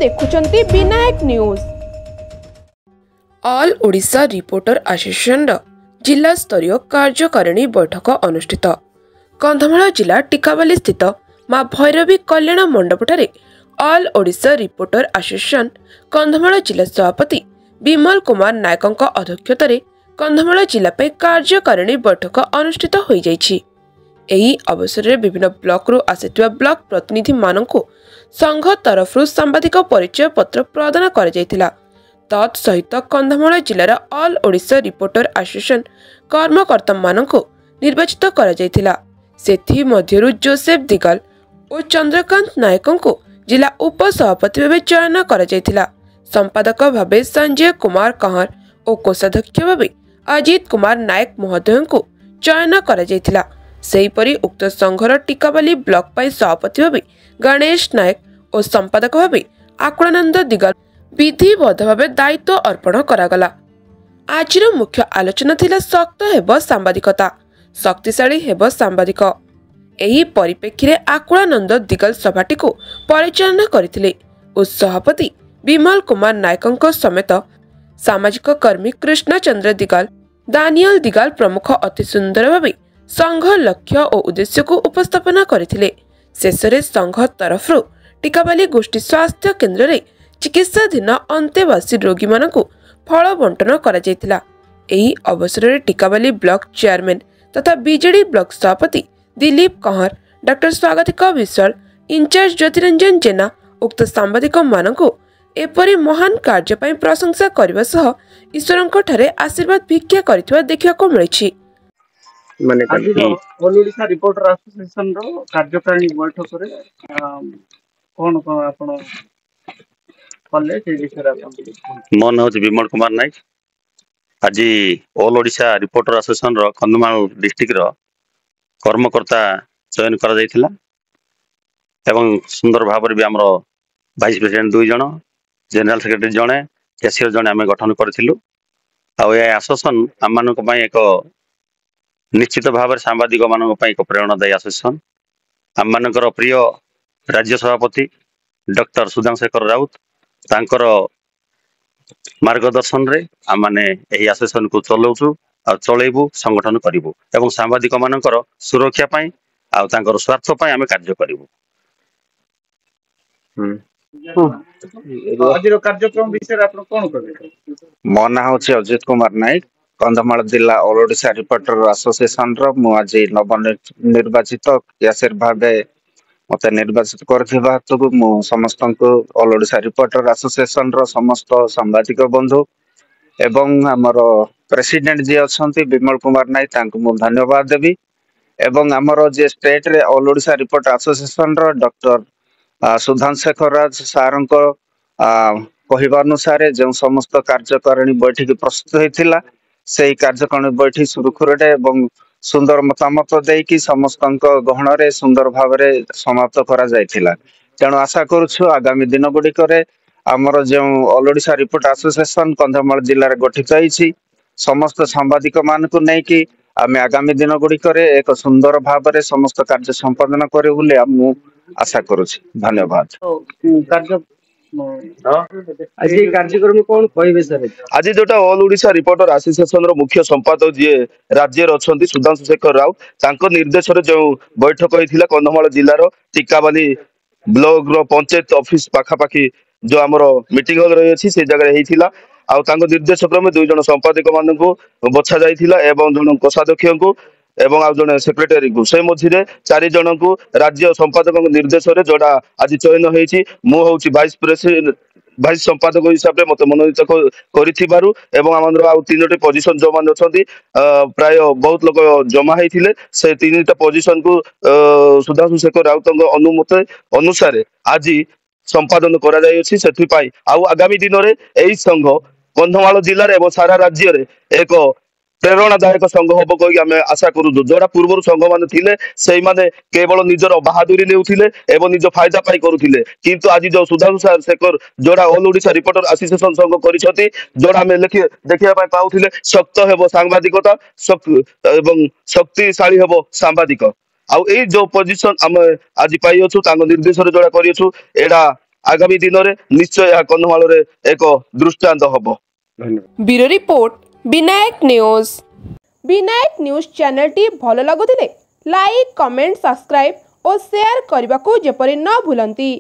देखुचंती Vinayak news. All Odisha reporter association जिला स्तरीय कार्यकारिणी बैठक अनुष्ठित। कंधमाल जिला टिकावाली स्थित मां भैरवी कल्याण मंडपठारे all Odisha reporter association Kandhamal जिला सभापति विमल कुमार नायकों अध्यक्षतार कंधमाल जिला कार्यकारिणी बैठक अनुष्ठित हो जाइछि। एही अवसर में विभिन्न ब्लॉक रु आसिथिबा ब्लॉक प्रतिनिधि माननकु संघ तरफ सांबादिक परिचय पत्र प्रदान कर जाइथिला। तत्सहित कंधमाल जिलार ऑल ओडिशा रिपोर्टर एसोसिएशन कर्मकर्ता माननकु निर्वाचित कर जाइथिला। सेथि मध्यरु जोसेफ दिगाल और चंद्रकांत नायकों जिला उपसभापति भाव चयन कर जाइथिला। संपादक भाव संजय कुमार कहार और कोषाध्यक्ष भाव अजित कुमार नायक महोदय को चयन कर जाइथिला। सेहीपरि उक्त संघर टिकावाली ब्लॉक पाई सभापति भाव गणेश नायक और संपादक भाव आकुलानंद दिगाल विधिबद्ध भाव दायित्व अर्पण करागला। आजिर मुख्य आलोचना थिला शक्त हेब सांबादिकता, शक्तिशाली हेब सांबादिक। एही परिप्रेक्षी आकुलानंद दिगाल सभाटी को परिचालना करथिले और सभापति विमल कुमार नायकों समेत सामाजिक कर्मी कृष्ण चंद्र दिगाल, दानियल दिगाल प्रमुख अति सुंदर भाव संघ लक्ष्य और उद्देश्य को उपस्थापना करथिले। शेषरे संघ तरफ टिकावाली गोष्ठी स्वास्थ्य केन्द्र रे चिकित्साधीन अंतेवासी रोगी मानकु फल बंटन करा जायतिला। एही अवसर में टिकावाली ब्लॉक चेयरमैन तथा बीजेडी ब्लॉक सभापति दिलीप कहार, डॉक्टर स्वागतिक विश्वाल, इंचार्ज ज्योतिरंजन जेना उक्त सांबादिक मानकु एपरी महान कार्य पई प्रशंसा करबा सह ईश्वरंक ठारे आशीर्वाद भिक्षा करथिबा देखिବାକୁ मिलिछि। माने ऑल ओडिशा रिपोर्टर एसोसिएशन रो कार्यकारिणी बैठक रे कोन कोन आपण कले के विषय मन हो विमल कुमार नायक। आज ऑल ओडिशा रिपोर्टर एसोसिएशन रो कंधमाल डिस्ट्रिक्ट रो कर्मकर्ता चयन करा जायतिला एवं सुंदर भाव भी हमरो वाइस प्रेसिडेंट 2 जण, जनरल सेक्रेटरी जणे, कैशियर जणे आमे गठन करथिलु। आ ए एसोसिएशन हम मानक पई एक निश्चित भाव सांबादिक मान एक प्रेरणादायी एसोसिएशन। आम मानकर प्रिय राज्य सभापति डॉक्टर सुधांशेखर राउत तांकर मार्गदर्शन रे आम माने एही एसोसिएशन को चलाउछु आ चलेबु, संगठन करिबु एवं सांबादिक मानकर सुरक्षा पई आ तांकर स्वार्थ पई आमे कार्य करिबु। आजिर कार्यक्रम विषय आपण कोन करबे? मो ना होछि अजित कुमार नायक, कंधमाल जिला ऑल ओडिशा रिपोर्टर एसोसिएशन रो मु आज नवनिर्वाचित कैशियर भाबे मते निर्वाचित करथिबा हेतु मु समस्त को ऑल ओडिशा रिपोर्टर एसोसिएशन रो समस्त सांबादिक बंधु एवं हमर प्रेसिडेंट जी अछंती विमल कुमार नायक तांको मु धन्यवाद देबी एवं हमर जे स्टेट रे ऑल ओडिशा रिपोर्टर एसोसिएशन रो डॉक्टर सुधांशेखर राज सारंको कहिबा अनुसार जो समस्त कार्यकारिणी बैठक प्रस्तुत होइतिला से कार्यकारिणी बैठक सुरखुरटे एवं सुंदर मतामत देकी समस्त गहन रे सुंदर भाव में समाप्त करा जायतिला। तेणु आशा करूछु आगामी दिन गुड़िक आमर जो all Odisha report association Kandhamal जिले में गठित होइछि समस्त सांबादिक मान को नहीं कि आम आगामी दिन गुड़िक एक सुंदर भाव में समस्त कार्य संपादन करे बोली मु आशा करूछि। धन्यवाद। आज कार्यक्रम कौन कहबे सर? आज जोटा ऑल ओडिशा रिपोर्टर एसोसिएशन रो मुख्य संपादक जी राज्य रे अछंती सुधांशु शेखर राउत तांको निर्देश रे जो बैठक होइथिला कंधमाल जिल्ला रो टिकावाली ब्लॉक रो पंचायत ऑफिस पाखा पाखी जो हमरो मीटिंग हॉल रही अछि से जगह हेइथिला। आ तांको निर्देश क्रमे 2 जण संपादक मानन को बछा जाइथिला एवं जण कोषाध्यक्ष को एवं आ जने सेक्रेटरी को से मझिरे 4 जण को राज्य संपादक निर्देश रे जोड़ा आज चयन होइछि। मु होउछि वाइस संपादक हिसाब से मत मनोनीत करिथिबारु एवं हमर आ 3टी पोजीशन जो मान अछंती प्राय बहुत लोग जमा हेइथिले से 3टा पोजीशन को सुधांशु शेखर राउतंग अनुमति अनुसार आज संपादन करा जाय अछि। सेथि पई आ आगामी दिन रे एही संघ कंधमाल जिल्ला रे एवं सारा राज्य रे एक प्रेरणादायक संघ हम कही आम आशा करूँ। जोड़ा पूर्व संघ मान थिले से माने केवल निजर बहादुरी नेउथिले एवं निज फायदा पाई करुथिले किंतु आज जो सुधांशु शेखर जोड़ा ऑल ओडिशा रिपोर्टर एसोसिएशन संघ करिसथि जोड़ा में देखिया पाई पाउथिले शक्त हेबो सांबादिकता एवं शक्तिशाली हेबो सांबादिक। आ जो पोजिशन आम आज पाई अछु निर्देश जोड़ा करियछु एडा आगामी दिन में निश्चय यह कंधमाल एक दृष्टांत हम। धन्यवाद। Bureau report Vinayak news channel T भल लगुले लाइक कमेंट सब्सक्राइब और शेयर करने को जेपरि न भूलंती।